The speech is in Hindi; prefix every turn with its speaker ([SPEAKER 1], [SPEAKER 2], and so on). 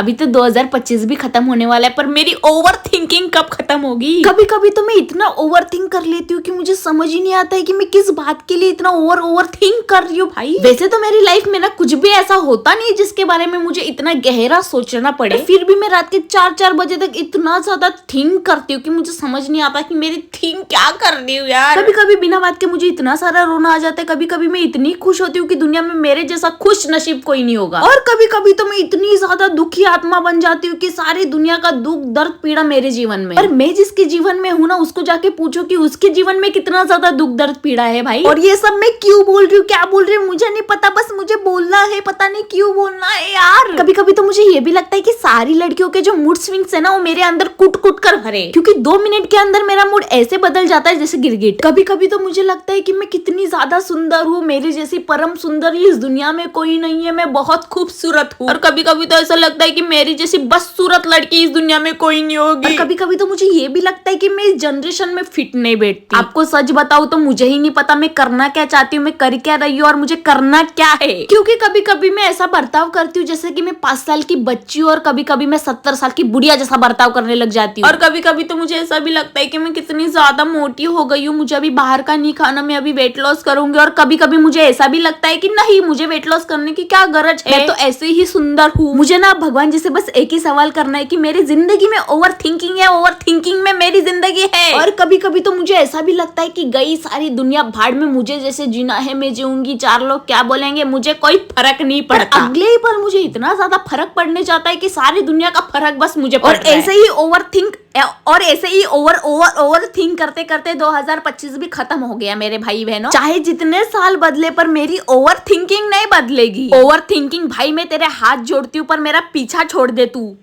[SPEAKER 1] अभी तो 2025 भी खत्म होने वाला है, पर मेरी ओवर थिंकिंग कब खत्म होगी। कभी कभी तो मैं इतना ओवर थिंक कर लेती हूँ कि मुझे समझ ही नहीं आता है कि मैं किस बात के लिए इतना ओवर थिंक कर रही हूँ भाई। वैसे तो मेरी लाइफ में ना कुछ भी ऐसा होता नहीं जिसके बारे में मुझे इतना गहरा सोचना पड़े, फिर भी मैं रात के 4-4 बजे तक इतना ज्यादा थिंक करती हूँ कि मुझे समझ नहीं आता कि मेरी थिंक क्या कर रही हूँ यार। कभी कभी बिना बात के मुझे इतना सारा रोना आ जाता है, कभी कभी मैं इतनी खुश होती हूँ कि दुनिया में मेरे जैसा खुश नसीब कोई नहीं होगा, और कभी कभी तो मैं इतनी ज्यादा दुखी आत्मा बन जाती हूँ कि सारी दुनिया का दुख दर्द पीड़ा मेरे जीवन में। पर मैं जिसके जीवन में हूँ ना, उसको जाके पूछो कि उसके जीवन में कितना ज्यादा दुख दर्द पीड़ा है भाई। और ये सब मैं क्यों बोल रही हूँ, क्या बोल रही हूँ मुझे नहीं पता, बस मुझे बोलना है, पता नहीं क्यों बोलना है यार। कभी कभी तो मुझे ये भी लगता है कि सारी लड़कियों के जो मूड स्विंग्स है ना, वो मेरे अंदर कुट कुट कर भरे, क्योंकि 2 मिनट के अंदर मेरा मूड ऐसे बदल जाता है जैसे गिरगिट। कभी कभी तो मुझे लगता है कि मैं कितनी ज्यादा सुंदर हूँ, मेरी जैसी परम सुंदर इस दुनिया में कोई नहीं है, मैं बहुत खूबसूरत हूँ। और कभी कभी तो ऐसा लगता है कि मेरी जैसी बदसूरत लड़की इस दुनिया में कोई नहीं होगी। और कभी कभी तो मुझे ये भी लगता है कि मैं इस जनरेशन में फिट नहीं बैठती। आपको सच बताऊं तो मुझे ही नहीं पता मैं करना क्या चाहती हूँ, मैं कर क्या रही हूँ और मुझे करना क्या है। क्योंकि कभी कभी मैं ऐसा बर्ताव करती हूँ जैसे कि मैं 5 साल की बच्ची हूँ, और कभी कभी मैं 70 साल की बुढ़िया जैसा बर्ताव करने लग जाती हूँ। और कभी कभी तो मुझे ऐसा भी लगता है कि मैं कितनी ज्यादा मोटी हो गई हूँ, मुझे अभी बाहर का नहीं खाना, मैं अभी वेट लॉस करूंगी। और कभी कभी मुझे ऐसा भी लगता है कि नहीं, मुझे वेट लॉस करने की क्या गरज है, मैं तो ऐसे ही सुंदर हूँ। मुझे ना भगवान जी से बस एक ही सवाल करना है कि मेरी जिंदगी में ओवर थिंकिंग है, ओवर थिंकिंग में मेरी जिंदगी है। और कभी कभी तो मुझे ऐसा भी लगता है कि गई सारी दुनिया भाड़ में, मुझे जैसे जीना है मैं जीऊंगी, 4 लोग क्या बोलेंगे मुझे कोई फर्क नहीं पड़ता। अगले ही पल मुझे इतना ज्यादा फर्क पड़ने जाता है कि सारी दुनिया का फर्क बस मुझे पड़ रहा है। ऐसे ही ओवर थिंक करते करते 2025 भी खत्म हो गया मेरे भाई बहनों। चाहे जितने साल बदले पर मेरी ओवर थिंकिंग नहीं बदलेगी। ओवर थिंकिंग भाई मैं तेरे हाथ जोड़ती हूँ, पर मेरा पीछा छोड़ दे तू।